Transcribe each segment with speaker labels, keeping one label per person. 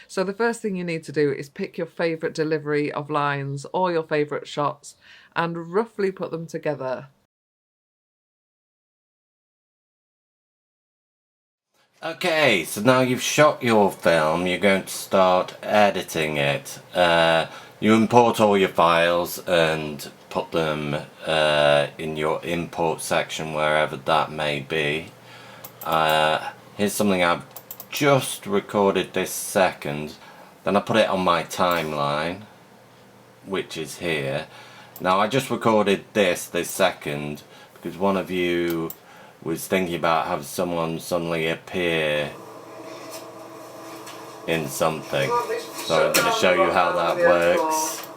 Speaker 1: So the first thing you need to do is pick your favourite delivery of lines or your favourite shots and roughly put them together.
Speaker 2: Okay, so now you've shot your film, you're going to start editing it. You import all your files and put them in your import section, wherever that may be. Here's something I've just recorded this second. Then I put it on my timeline, which is here. Now I just recorded this second because one of you was thinking about having someone suddenly appear in something. So I'm going to show you how that works.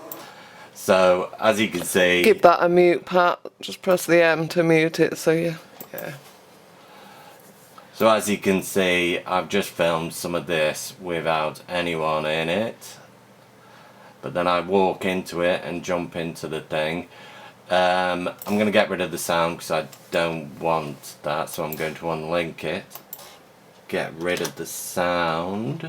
Speaker 2: So as you can see,
Speaker 1: Keep that a mute, Pat. Just press the M to mute it so yeah.
Speaker 2: So as you can see, I've just filmed some of this without anyone in it. But then I walk into it and jump into the thing. I'm going to get rid of the sound because I don't want that, so I'm going to unlink it. Get rid of the sound.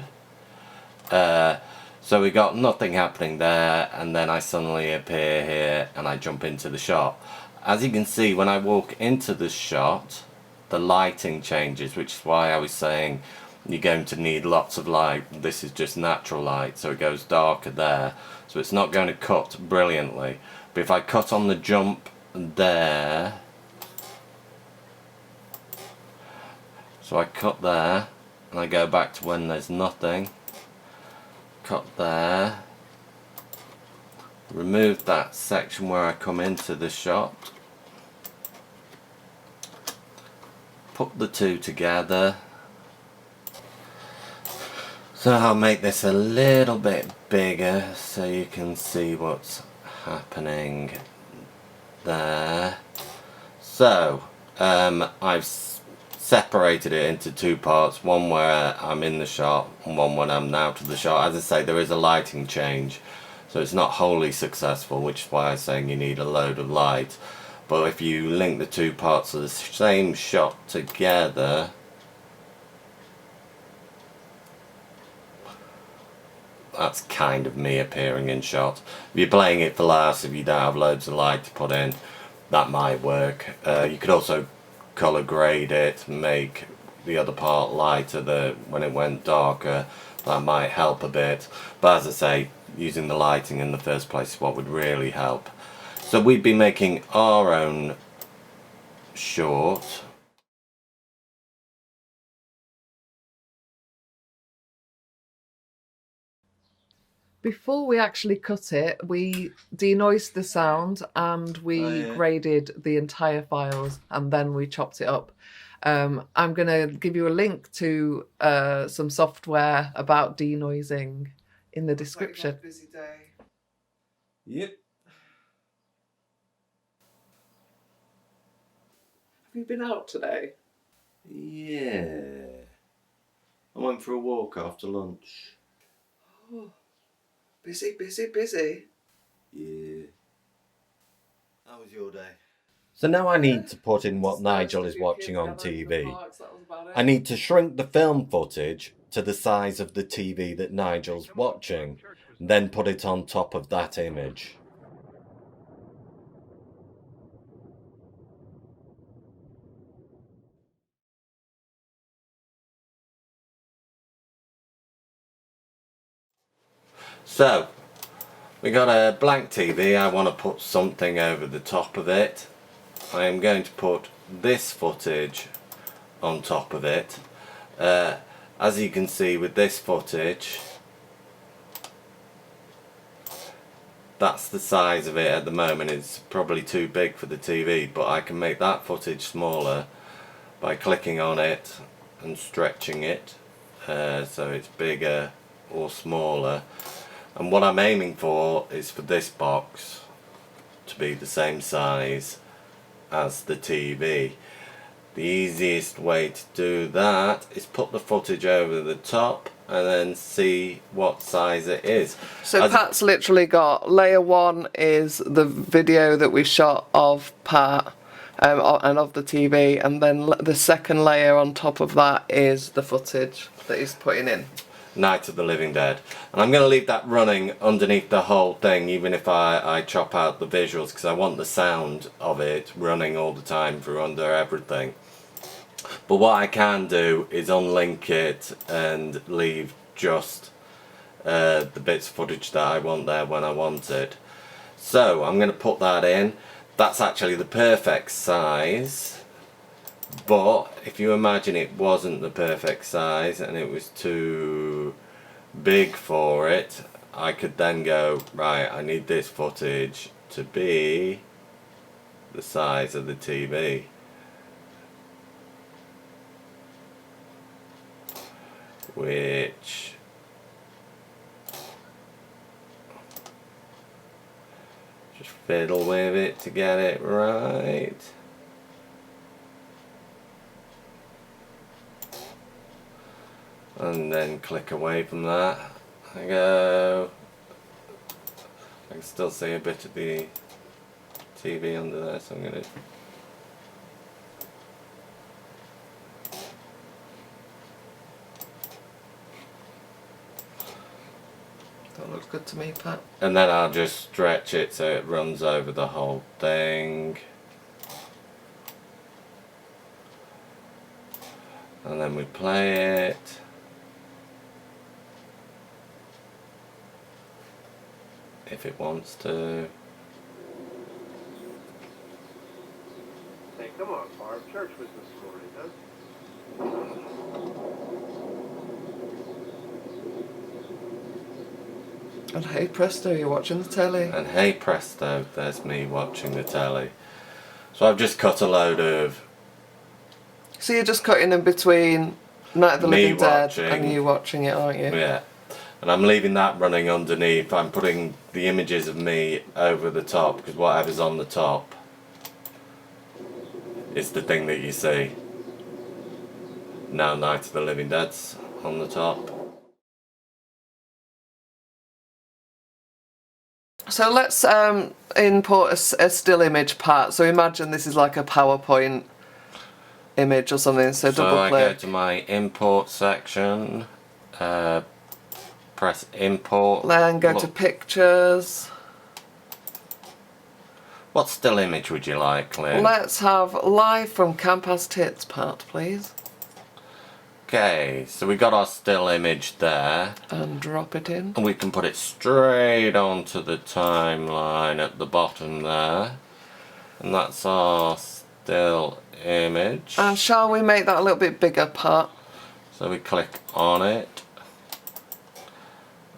Speaker 2: So we got nothing happening there, and then I suddenly appear here and I jump into the shot. As you can see, when I walk into the shot, the lighting changes, which is why I was saying you're going to need lots of light. This is just natural light, so it goes darker there, so it's not going to cut brilliantly. But if I cut on the jump there, so I cut there and I go back to when there's nothing, cut there, remove that section where I come into the shot, put the two together. So I'll make this a little bit bigger so you can see what's happening there. So I've separated it into two parts, one where I'm in the shot and one when I'm out of the shot. As I say, there is a lighting change, so it's not wholly successful, which is why I'm saying you need a load of light. But if you link the two parts of the same shot together, that's kind of me appearing in shot. If you're playing it for laughs, if you don't have loads of light to put in, that might work. You could also colour grade it, make the other part lighter when it went darker. That might help a bit. But as I say, using the lighting in the first place is what would really help. So we'd be making our own short.
Speaker 1: Before we actually cut it, we denoised the sound and we graded the entire files and then we chopped it up. I'm going to give you a link to some software about denoising in the description. Busy day.
Speaker 2: Yep.
Speaker 1: Have you been out today?
Speaker 2: Yeah. I went for a walk after lunch.
Speaker 1: Oh. Busy, busy, busy.
Speaker 2: Yeah. How was your day? So now I need to put in what Nigel is watching on TV. I need to shrink the film footage to the size of the TV that Nigel's watching, then put it on top of that image. So, we got a blank TV. I want to put something over the top of it. I am going to put this footage on top of it. As you can see with this footage, that's the size of it at the moment. It's probably too big for the TV, but I can make that footage smaller by clicking on it and stretching it so it's bigger or smaller. And what I'm aiming for is for this box to be the same size as the TV. The easiest way to do that is put the footage over the top and then see what size it is.
Speaker 1: So Pat's literally got layer 1 is the video that we shot of Pat and of the TV, and then the second layer on top of that is the footage that he's putting in.
Speaker 2: Night of the Living Dead. And I'm going to leave that running underneath the whole thing, even if I chop out the visuals, because I want the sound of it running all the time through under everything. But what I can do is unlink it and leave just the bits of footage that I want there when I want it. So I'm going to put that in. That's actually the perfect size. But if you imagine it wasn't the perfect size and it was too big for it, I could then go, right, I need this footage to be the size of the TV. Which just fiddle with it to get it right. And then click away from that. I go. I can still see a bit of the TV under there, so I'm going to.
Speaker 1: That looks good to me, Pat.
Speaker 2: And then I'll just stretch it so it runs over the whole thing. And then we play it. If it wants to.
Speaker 3: Hey, come on, Barb. Church was this morning, huh?
Speaker 1: And hey presto, you're watching the telly.
Speaker 2: And hey presto, there's me watching the telly. So I've just cut a load of.
Speaker 1: So you're just cutting in between Night of the
Speaker 2: Me
Speaker 1: Living Dead
Speaker 2: watching.
Speaker 1: and you watching it, aren't you?
Speaker 2: Yeah. And I'm leaving that running underneath. I'm putting the images of me over the top, because whatever's on the top is the thing that you see. Now Night of the Living Dead's on the top.
Speaker 1: So let's import a still image part. So imagine this is like a PowerPoint image or something. So double
Speaker 2: I
Speaker 1: click.
Speaker 2: go to my import section, press import.
Speaker 1: Then go to pictures.
Speaker 2: What still image would you like, Lynn?
Speaker 1: Let's have live from Campus Tits part, please.
Speaker 2: Okay, so we got our still image there.
Speaker 1: And drop it in.
Speaker 2: And we can put it straight onto the timeline at the bottom there. And that's our still image.
Speaker 1: And shall we make that a little bit bigger, Pat?
Speaker 2: So we click on it.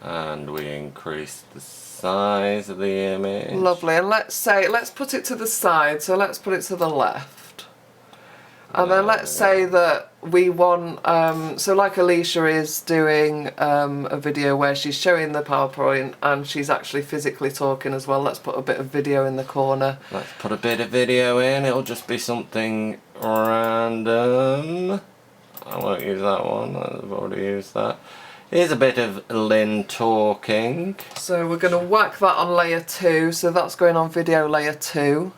Speaker 2: And we increase the size of the image.
Speaker 1: Lovely. And let's put it to the side. So let's put it to the left. And then let's say that we want, so like Alicia is doing a video where she's showing the PowerPoint and she's actually physically talking as well. Let's put a bit of video in the corner.
Speaker 2: Let's put a bit of video in. It'll just be something random. I won't use that one. I've already used that. Here's a bit of Lynn talking.
Speaker 1: So we're going to whack that on layer 2. So that's going on video layer 2.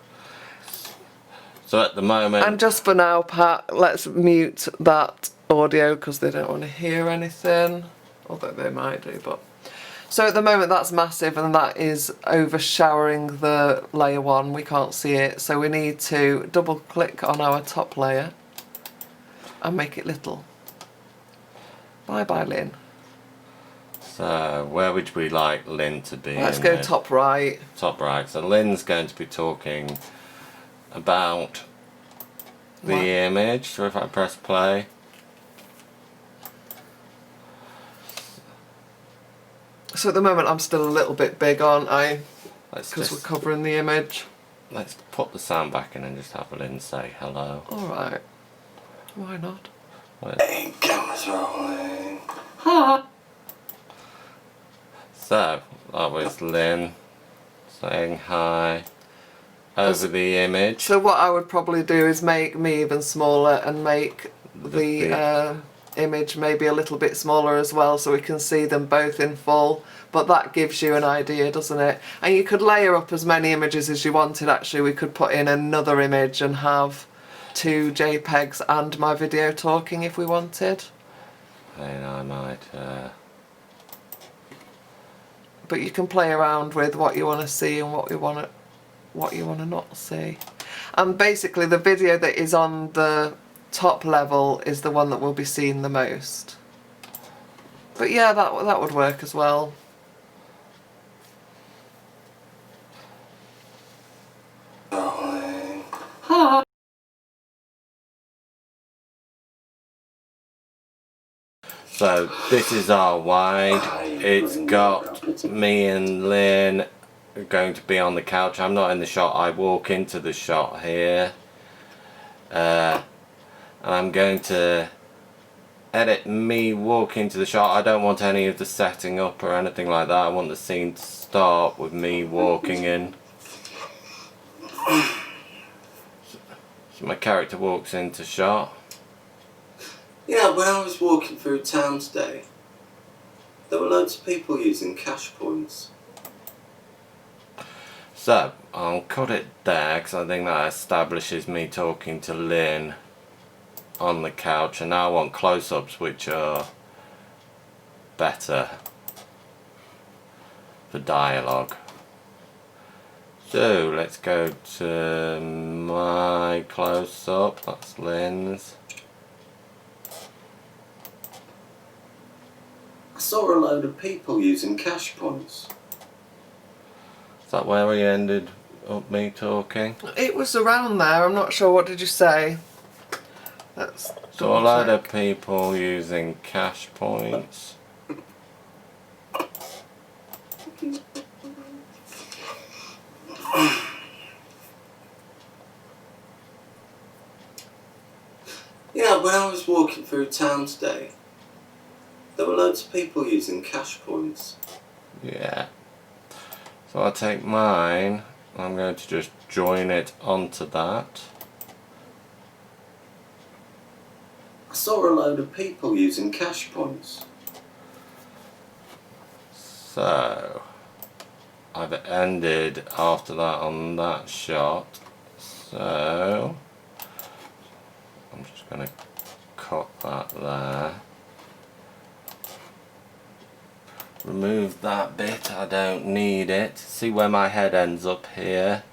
Speaker 2: So at the moment...
Speaker 1: And just for now, Pat, let's mute that audio because they don't want to hear anything. Although they might do, but... So at the moment that's massive and that is overshowering the layer 1. We can't see it. So we need to double click on our top layer and make it little. Bye bye, Lynn.
Speaker 2: So where would we like Lynn to be?
Speaker 1: Let's go top right.
Speaker 2: Top right. So Lynn's going to be talking about the image. So if I press play,
Speaker 1: so at the moment I'm still a little bit big, aren't I? Because we're covering the image.
Speaker 2: Let's put the sound back in and just have Lynn say hello.
Speaker 1: Alright. Why not?
Speaker 2: Hey, cameras rolling. Ha! So that was Lynn saying hi over the image.
Speaker 1: So what I would probably do is make me even smaller and make the image maybe a little bit smaller as well so we can see them both in full. But that gives you an idea, doesn't it? And you could layer up as many images as you wanted actually. We could put in another image and have 2 JPEGs and my video talking if we wanted.
Speaker 2: And I might
Speaker 1: but you can play around with what you want to see and what you want to not see. And basically the video that is on the top level is the one that will be seen the most. But yeah, that would work as well. Hi.
Speaker 2: So this is our wide. It's got me and Lynn going to be on the couch. I'm not in the shot, I walk into the shot here. And I'm going to edit me walking into the shot. I don't want any of the setting up or anything like that. I want the scene to start with me walking in. So my character walks into shot.
Speaker 4: Yeah, when I was walking through town today, there were loads of people using cash points.
Speaker 2: So I'll cut it there because I think that establishes me talking to Lynn on the couch, and now I want close-ups which are better for dialogue. So let's go to my close-up, that's Lynn's.
Speaker 4: I saw a load of people using cash points.
Speaker 2: Is that where we ended up me talking?
Speaker 1: It was around there, I'm not sure. What did you say? Let's
Speaker 2: So a load
Speaker 1: double
Speaker 2: of people using cash points.
Speaker 4: Yeah, when I was walking through town today, there were loads of people using cash points.
Speaker 2: Yeah. So I'll take mine, I'm going to just join it onto that.
Speaker 4: I saw a load of people using cash points.
Speaker 2: So I've ended after that on that shot. So I'm just going to cut that there. Remove that bit, I don't need it. See where my head ends up here.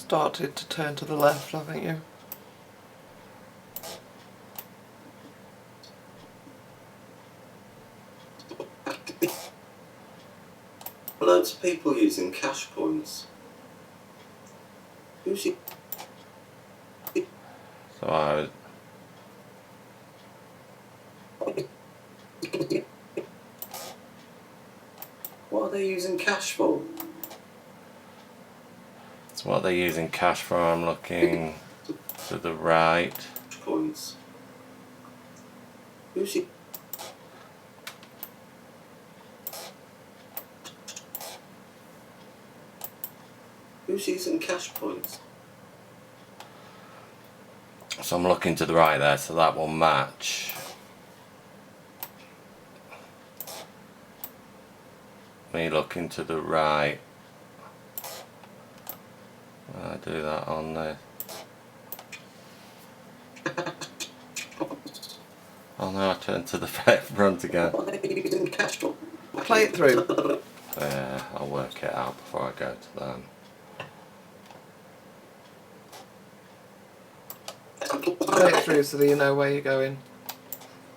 Speaker 1: started to turn to the left, haven't you?
Speaker 4: Loads of people using cash points. Who's he?
Speaker 2: So I was...
Speaker 4: What are they using cash for?
Speaker 2: That's what they're using cash for. I'm looking to the right.
Speaker 4: Points. Who's he? Who's using cash points?
Speaker 2: So I'm looking to the right there, so that will match. Me looking to the right. I do that on there. Oh no, I turn to the front again.
Speaker 4: What are they using cash for?
Speaker 1: Play it through.
Speaker 2: Yeah, I'll work it out before I go to them.
Speaker 1: Play it through so that you know where you're going.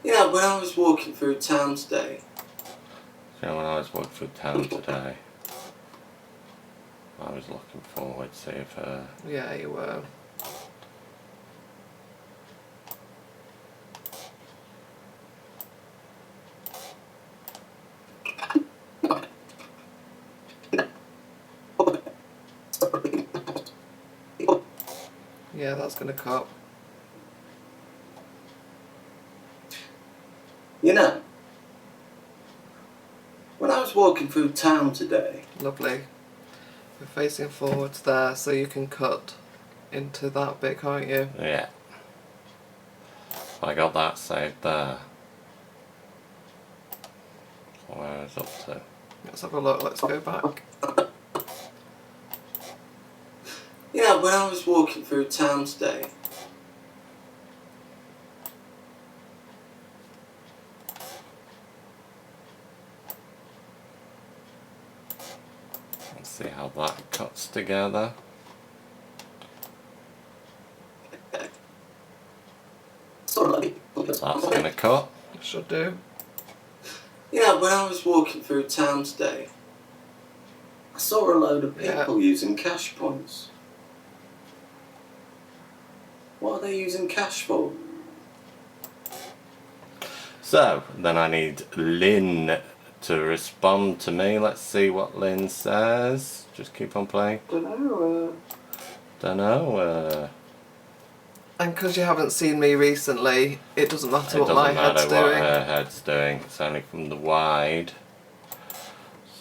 Speaker 4: Yeah, when I was walking through town today,
Speaker 2: So when I was walking through town today, I was looking forward to see if
Speaker 1: Yeah, you were. Yeah, that's going to cut.
Speaker 4: you know, when I was walking through town today,
Speaker 1: Lovely. We're facing forwards there, so you can cut into that bit, can't you?
Speaker 2: yeah. I got that saved there. So where is up to?
Speaker 1: Let's have a look. Let's go back.
Speaker 4: you know, when I was walking through town today,
Speaker 2: Let's see how that cuts together. That's going to cut.
Speaker 1: It should do.
Speaker 4: You know, when I was walking through town today, I saw a load of people using cash points. What are they using cash for?
Speaker 2: So, then I need Lynn to respond to me. Let's see what Lynn says. Just keep on playing. Dunno.
Speaker 1: And because you haven't seen me recently, it doesn't matter
Speaker 2: It
Speaker 1: what my
Speaker 2: doesn't matter
Speaker 1: head's
Speaker 2: what
Speaker 1: doing.
Speaker 2: her head's doing. It's only from the wide.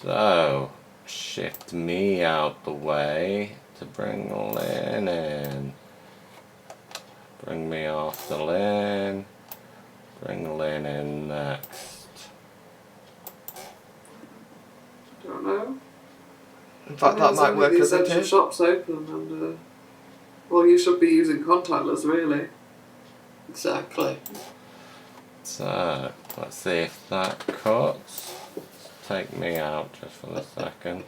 Speaker 2: So, shift me out the way to bring Lynn in. Bring me after Lynn. Bring Lynn in next.
Speaker 5: Don't know.
Speaker 1: In fact, that might work as it is.
Speaker 5: Shop's open, and well, you should be using contactless, really.
Speaker 4: Exactly.
Speaker 2: So, let's see if that cuts. Take me out just for a second.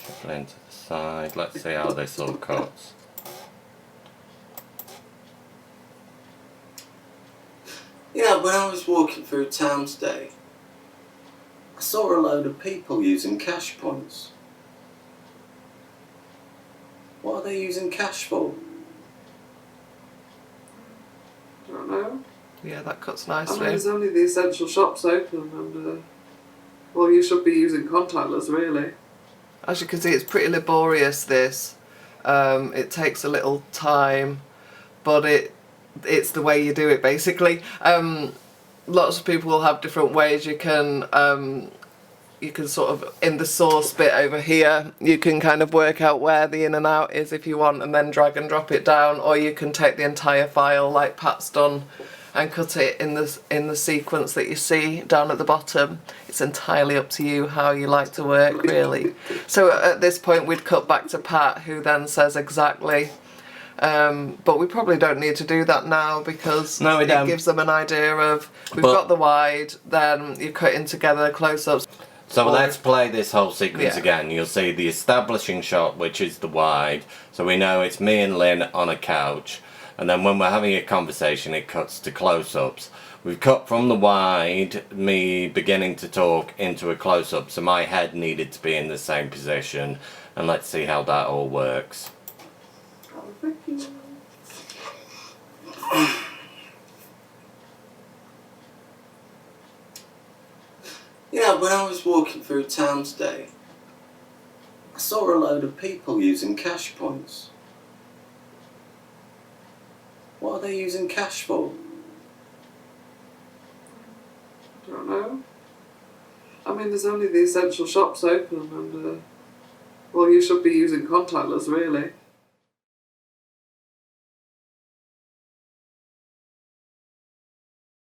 Speaker 2: Shuffle into the side. Let's see how this all cuts.
Speaker 4: You know, when I was walking through town today, I saw a load of people using cash points. What are they using cash for?
Speaker 5: Don't know.
Speaker 1: Yeah, that cuts
Speaker 5: I mean,
Speaker 1: nicely.
Speaker 5: there's only the essential shops open, and well, you should be using contactless, really.
Speaker 1: As you can see, it's pretty laborious, this. It takes a little time, but it's the way you do it, basically. Lots of people will have different ways. You can sort of, in the source bit over here, you can kind of work out where the in and out is if you want, and then drag and drop it down, or you can take the entire file like Pat's done and cut it in the sequence that you see down at the bottom. It's entirely up to you how you like to work, really. So at this point we'd cut back to Pat, who then says exactly, but we probably don't need to do that now, because
Speaker 2: No, we don't.
Speaker 1: It gives them an idea of, we've got the wide, then you're cutting together close-ups.
Speaker 2: So let's play this whole sequence
Speaker 1: Yeah.
Speaker 2: again. You'll see the establishing shot, which is the wide, so we know it's me and Lynn on a couch, and then when we're having a conversation it cuts to close-ups. We've cut from the wide, me beginning to talk, into a close-up, so my head needed to be in the same position, and let's see how that all works.
Speaker 5: Oh, thank you.
Speaker 4: You know, when I was walking through town today, I saw a load of people using cash points. What are they using cash for?
Speaker 5: Don't know. I mean, there's only the essential shops open, and well, you should be using contactless, really.